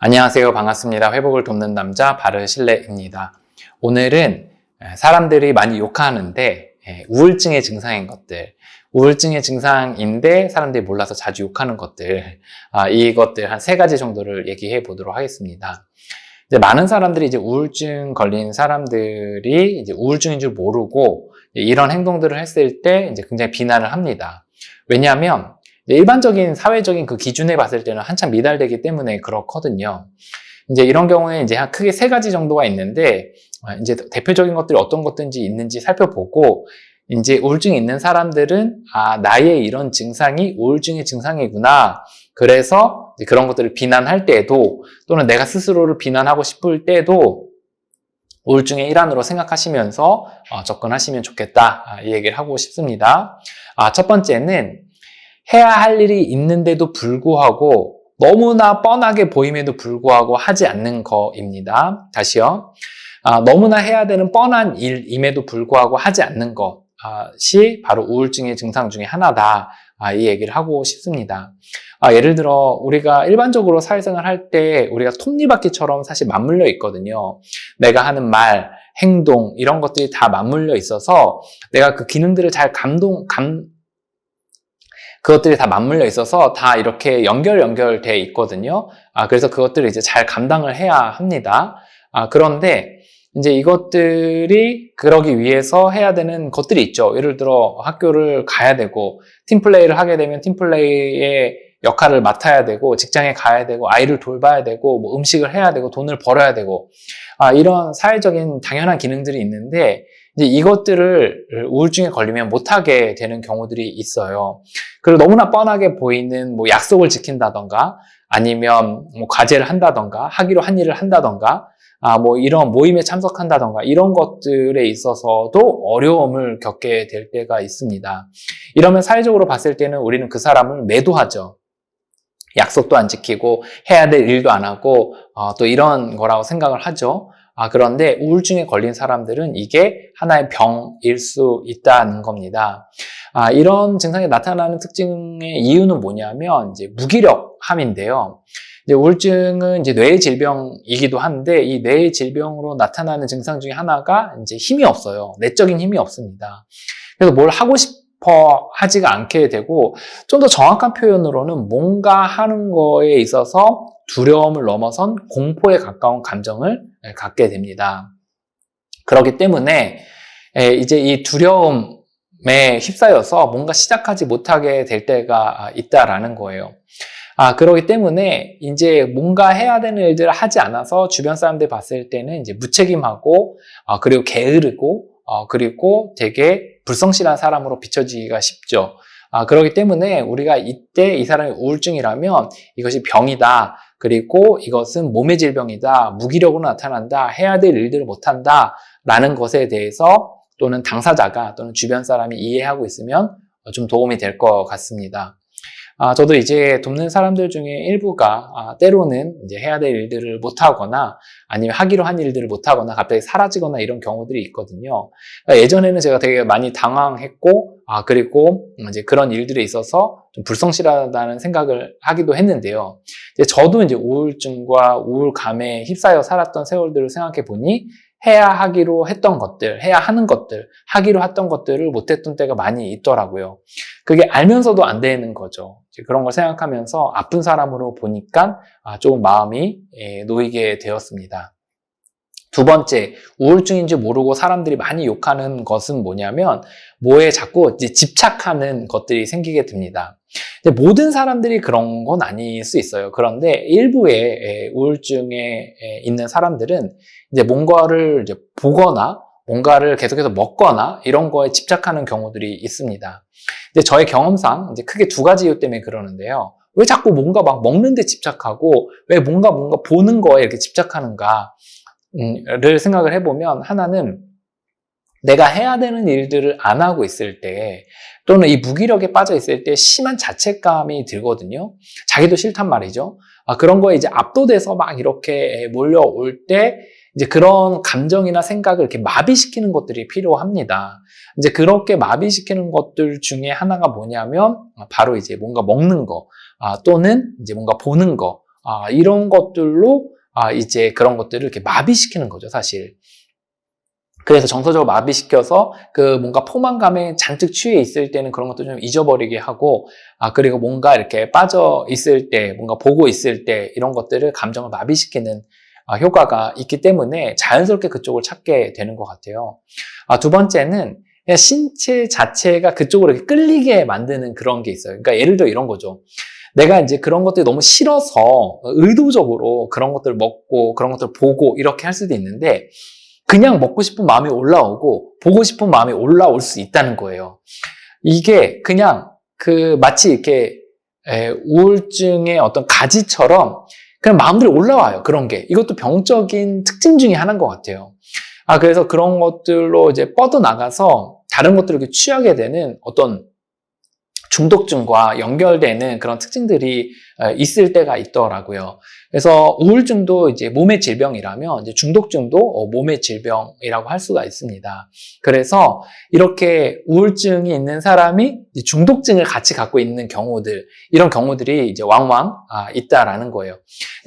안녕하세요. 반갑습니다. 회복을 돕는 남자 바르실레입니다. 오늘은 사람들이 많이 욕하는데 우울증의 증상인 것들, 우울증의 증상인데 사람들이 몰라서 자주 욕하는 것들, 이것들 한 3가지 정도를 얘기해 보도록 하겠습니다. 이제 많은 사람들이 이제 우울증 걸린 사람들이 이제 우울증인 줄 모르고 이런 행동들을 했을 때 이제 굉장히 비난을 합니다. 왜냐하면 일반적인 사회적인 그 기준에 봤을 때는 한참 미달되기 때문에 그렇거든요. 이제 이런 경우에 이제 크게 3가지 정도가 있는데, 이제 대표적인 것들이 어떤 것들인지 있는지 살펴보고, 이제 우울증이 있는 사람들은, 나의 이런 증상이 우울증의 증상이구나. 그래서 그런 것들을 비난할 때에도, 또는 내가 스스로를 비난하고 싶을 때도, 우울증의 일환으로 생각하시면서 접근하시면 좋겠다. 이 얘기를 하고 싶습니다. 첫 번째는, 해야 할 일이 있는데도 불구하고 너무나 뻔하게 보임에도 불구하고 하지 않는 거입니다. 다시요. 너무나 해야 되는 뻔한 일임에도 불구하고 하지 않는 것이 바로 우울증의 증상 중에 하나다. 이 얘기를 하고 싶습니다. 예를 들어 우리가 일반적으로 사회생활 할 때 우리가 톱니바퀴처럼 사실 맞물려 있거든요. 내가 하는 말, 행동 이런 것들이 다 맞물려 있어서 내가 그 기능들을 잘 그것들이 다 맞물려 있어서 다 이렇게 연결돼 있거든요. 그래서 그것들을 이제 잘 감당을 해야 합니다. 그런데 이제 이것들이 그러기 위해서 해야 되는 것들이 있죠. 예를 들어 학교를 가야 되고 팀플레이를 하게 되면 팀플레이의 역할을 맡아야 되고 직장에 가야 되고 아이를 돌봐야 되고 뭐 음식을 해야 되고 돈을 벌어야 되고 이런 사회적인 당연한 기능들이 있는데 이제 이것들을 우울증에 걸리면 못하게 되는 경우들이 있어요. 그리고 너무나 뻔하게 보이는 뭐 약속을 지킨다던가 아니면 뭐 과제를 한다던가 하기로 한 일을 한다던가 뭐 이런 모임에 참석한다던가 이런 것들에 있어서도 어려움을 겪게 될 때가 있습니다. 이러면 사회적으로 봤을 때는 우리는 그 사람을 매도하죠. 약속도 안 지키고 해야 될 일도 안 하고 또 이런 거라고 생각을 하죠. 그런데 우울증에 걸린 사람들은 이게 하나의 병일 수 있다는 겁니다. 이런 증상이 나타나는 특징의 이유는 뭐냐면 이제 무기력함인데요. 이제 우울증은 이제 뇌의 질병이기도 한데 이 뇌의 질병으로 나타나는 증상 중에 하나가 이제 힘이 없어요. 내적인 힘이 없습니다. 그래서 뭘 하고 싶어 하지가 않게 되고 좀 더 정확한 표현으로는 뭔가 하는 거에 있어서 두려움을 넘어선 공포에 가까운 감정을 갖게 됩니다. 그렇기 때문에 이제 이 두려움에 휩싸여서 뭔가 시작하지 못하게 될 때가 있다라는 거예요. 그렇기 때문에 이제 뭔가 해야 되는 일들을 하지 않아서 주변 사람들 봤을 때는 이제 무책임하고 그리고 게으르고 그리고 되게 불성실한 사람으로 비춰지기가 쉽죠. 그렇기 때문에 우리가 이때 이 사람이 우울증이라면 이것이 병이다. 그리고 이것은 몸의 질병이다. 무기력으로 나타난다. 해야 될 일들을 못한다. 라는 것에 대해서 또는 당사자가 또는 주변 사람이 이해하고 있으면 좀 도움이 될 것 같습니다. 저도 이제 돕는 사람들 중에 일부가 때로는 이제 해야 될 일들을 못하거나 아니면 하기로 한 일들을 못하거나 갑자기 사라지거나 이런 경우들이 있거든요. 그러니까 예전에는 제가 되게 많이 당황했고 그리고 이제 그런 일들에 있어서 좀 불성실하다는 생각을 하기도 했는데요. 저도 이제 우울증과 우울감에 휩싸여 살았던 세월들을 생각해 보니 해야 하기로 했던 것들, 해야 하는 것들, 하기로 했던 것들을 못했던 때가 많이 있더라고요. 그게 알면서도 안 되는 거죠. 그런 걸 생각하면서 아픈 사람으로 보니까 조금 마음이 놓이게 되었습니다. 두 번째, 우울증인지 모르고 사람들이 많이 욕하는 것은 뭐냐면 뭐에 자꾸 이제 집착하는 것들이 생기게 됩니다. 모든 사람들이 그런 건 아닐 수 있어요. 그런데 일부의 우울증에 있는 사람들은 이제 뭔가를 이제 보거나 뭔가를 계속해서 먹거나 이런 거에 집착하는 경우들이 있습니다. 근데 저의 경험상 이제 크게 2가지 이유 때문에 그러는데요. 왜 자꾸 뭔가 막 먹는 데 집착하고 왜 뭔가 보는 거에 이렇게 집착하는가? 를 생각을 해보면 하나는 내가 해야 되는 일들을 안 하고 있을 때 또는 이 무기력에 빠져 있을 때 심한 자책감이 들거든요. 자기도 싫단 말이죠. 그런 거에 이제 압도돼서 막 이렇게 몰려올 때 이제 그런 감정이나 생각을 이렇게 마비시키는 것들이 필요합니다. 이제 그렇게 마비시키는 것들 중에 하나가 뭐냐면 바로 이제 뭔가 먹는 거 또는 이제 뭔가 보는 거 이런 것들로 이제 그런 것들을 이렇게 마비시키는 거죠, 사실. 그래서 정서적으로 마비시켜서 그 뭔가 포만감에 잔뜩 취해 있을 때는 그런 것도 좀 잊어버리게 하고, 그리고 뭔가 이렇게 빠져 있을 때, 뭔가 보고 있을 때 이런 것들을 감정을 마비시키는 효과가 있기 때문에 자연스럽게 그쪽을 찾게 되는 것 같아요. 두 번째는 그냥 신체 자체가 그쪽으로 이렇게 끌리게 만드는 그런 게 있어요. 그러니까 예를 들어 이런 거죠. 내가 이제 그런 것들이 너무 싫어서 의도적으로 그런 것들을 먹고 그런 것들을 보고 이렇게 할 수도 있는데, 그냥 먹고 싶은 마음이 올라오고 보고 싶은 마음이 올라올 수 있다는 거예요. 이게 그냥 마치 이렇게 우울증의 어떤 가지처럼 그냥 마음대로 올라와요. 그런 게. 이것도 병적인 특징 중에 하나인 것 같아요. 그래서 그런 것들로 이제 뻗어나가서 다른 것들을 이렇게 취하게 되는 어떤 중독증과 연결되는 그런 특징들이 있을 때가 있더라고요. 그래서 우울증도 이제 몸의 질병이라면 이제 중독증도 몸의 질병이라고 할 수가 있습니다. 그래서 이렇게 우울증이 있는 사람이 중독증을 같이 갖고 있는 경우들, 이런 경우들이 이제 왕왕 있다라는 거예요.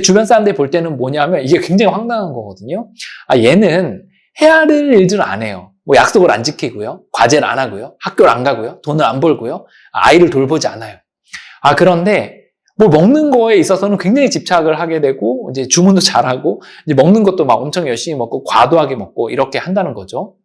주변 사람들이 볼 때는 뭐냐면 이게 굉장히 황당한 거거든요. 얘는 해야 될 일들을 안 해요. 뭐 약속을 안 지키고요. 과제를 안 하고요. 학교를 안 가고요. 돈을 안 벌고요. 아이를 돌보지 않아요. 그런데 뭐 먹는 거에 있어서는 굉장히 집착을 하게 되고 이제 주문도 잘하고 이제 먹는 것도 막 엄청 열심히 먹고 과도하게 먹고 이렇게 한다는 거죠.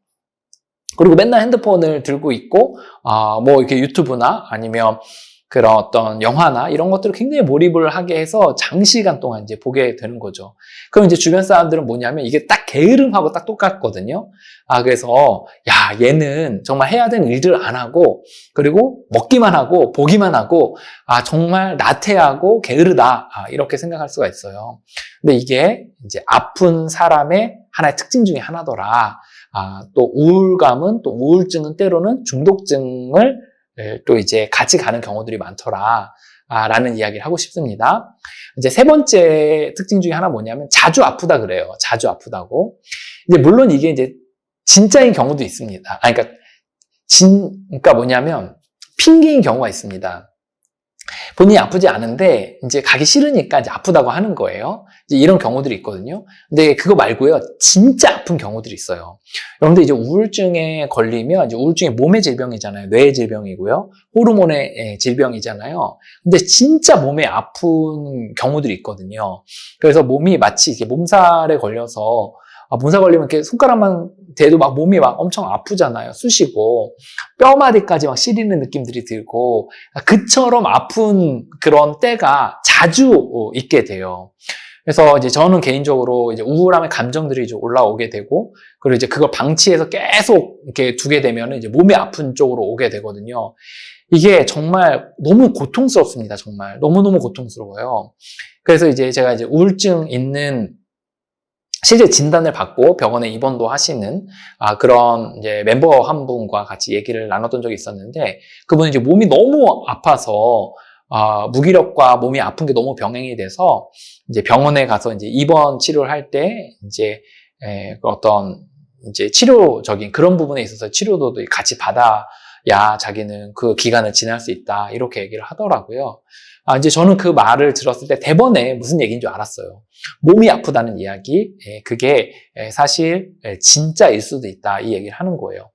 그리고 맨날 핸드폰을 들고 있고 뭐 이렇게 유튜브나 아니면 그런 어떤 영화나 이런 것들을 굉장히 몰입을 하게 해서 장시간 동안 이제 보게 되는 거죠. 그럼 이제 주변 사람들은 뭐냐면 이게 딱 게으름하고 딱 똑같거든요. 그래서 야, 얘는 정말 해야 되는 일들을 안 하고 그리고 먹기만 하고 보기만 하고 정말 나태하고 게으르다. 이렇게 생각할 수가 있어요. 근데 이게 이제 아픈 사람의 하나의 특징 중에 하나더라. 또 우울감은 또 우울증은 때로는 중독증을 또 이제 같이 가는 경우들이 많더라. 라는 이야기를 하고 싶습니다. 이제 세 번째 특징 중에 하나 뭐냐면 자주 아프다 그래요. 자주 아프다고. 이제 물론 이게 이제 진짜인 경우도 있습니다. 그러니까 뭐냐면 핑계인 경우가 있습니다. 본인이 아프지 않은데 이제 가기 싫으니까 이제 아프다고 하는 거예요. 이제 이런 경우들이 있거든요. 근데 그거 말고요, 진짜 아픈 경우들이 있어요. 여러분들 이제 우울증에 걸리면 이제 우울증이 몸의 질병이잖아요. 뇌의 질병이고요. 호르몬의 질병이잖아요. 근데 진짜 몸에 아픈 경우들이 있거든요. 그래서 몸이 마치 이렇게 몸살에 걸려서 몸살 걸리면 이렇게 손가락만 대도 막 몸이 막 엄청 아프잖아요. 쑤시고 뼈마디까지 막 시리는 느낌들이 들고 그처럼 아픈 그런 때가 자주 있게 돼요. 그래서 이제 저는 개인적으로 이제 우울함의 감정들이 이제 올라오게 되고 그리고 이제 그걸 방치해서 계속 이렇게 두게 되면 이제 몸이 아픈 쪽으로 오게 되거든요. 이게 정말 너무 고통스럽습니다. 정말 너무너무 고통스러워요. 그래서 이제 제가 이제 우울증 있는 실제 진단을 받고 병원에 입원도 하시는 그런 이제 멤버 한 분과 같이 얘기를 나눴던 적이 있었는데 그분은 이제 몸이 너무 아파서 무기력과 몸이 아픈 게 너무 병행이 돼서 이제 병원에 가서 이제 입원 치료를 할 때 이제 어떤 이제 치료적인 그런 부분에 있어서 치료도 같이 받아야 자기는 그 기간을 지날 수 있다 이렇게 얘기를 하더라고요. 이제 저는 그 말을 들었을 때 대번에 무슨 얘기인 줄 알았어요. 몸이 아프다는 이야기, 그게 사실 진짜일 수도 있다 이 얘기를 하는 거예요.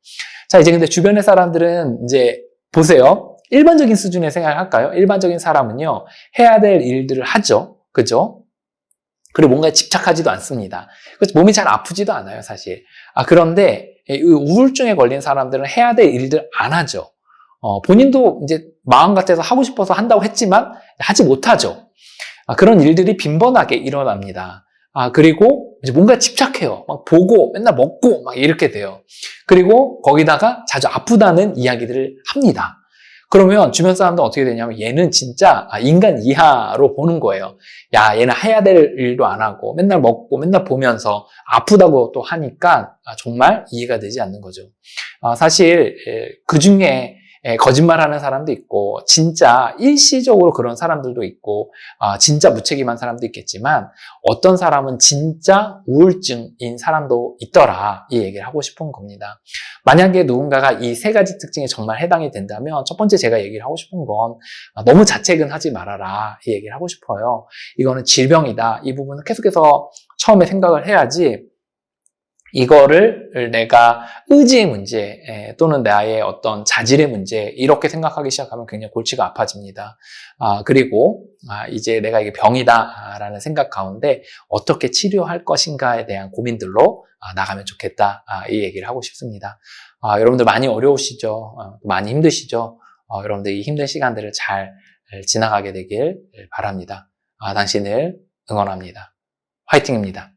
자, 이제 근데 주변의 사람들은 이제 보세요. 일반적인 수준의 생각을 할까요? 일반적인 사람은요, 해야 될 일들을 하죠. 그죠? 그리고 뭔가에 집착하지도 않습니다. 그래서 몸이 잘 아프지도 않아요, 사실. 그런데 우울증에 걸린 사람들은 해야 될 일들 안 하죠. 본인도 이제 마음 같아서 하고 싶어서 한다고 했지만 하지 못하죠. 그런 일들이 빈번하게 일어납니다. 그리고 이제 뭔가 집착해요. 막 보고 맨날 먹고 막 이렇게 돼요. 그리고 거기다가 자주 아프다는 이야기들을 합니다. 그러면 주변 사람들은 어떻게 되냐면 얘는 진짜 인간 이하로 보는 거예요. 야, 얘는 해야 될 일도 안 하고 맨날 먹고 맨날 보면서 아프다고 또 하니까 정말 이해가 되지 않는 거죠. 사실 그 중에 거짓말하는 사람도 있고 진짜 일시적으로 그런 사람들도 있고 진짜 무책임한 사람도 있겠지만 어떤 사람은 진짜 우울증인 사람도 있더라 이 얘기를 하고 싶은 겁니다. 만약에 누군가가 이 세 가지 특징에 정말 해당이 된다면 첫 번째 제가 얘기를 하고 싶은 건 너무 자책은 하지 말아라 이 얘기를 하고 싶어요. 이거는 질병이다. 이 부분은 계속해서 처음에 생각을 해야지 이거를 내가 의지의 문제 또는 나의 어떤 자질의 문제 이렇게 생각하기 시작하면 굉장히 골치가 아파집니다. 그리고 이제 내가 이게 병이다라는 생각 가운데 어떻게 치료할 것인가에 대한 고민들로 나가면 좋겠다 이 얘기를 하고 싶습니다. 여러분들 많이 어려우시죠? 많이 힘드시죠? 여러분들 이 힘든 시간들을 잘 지나가게 되길 바랍니다. 당신을 응원합니다. 화이팅입니다.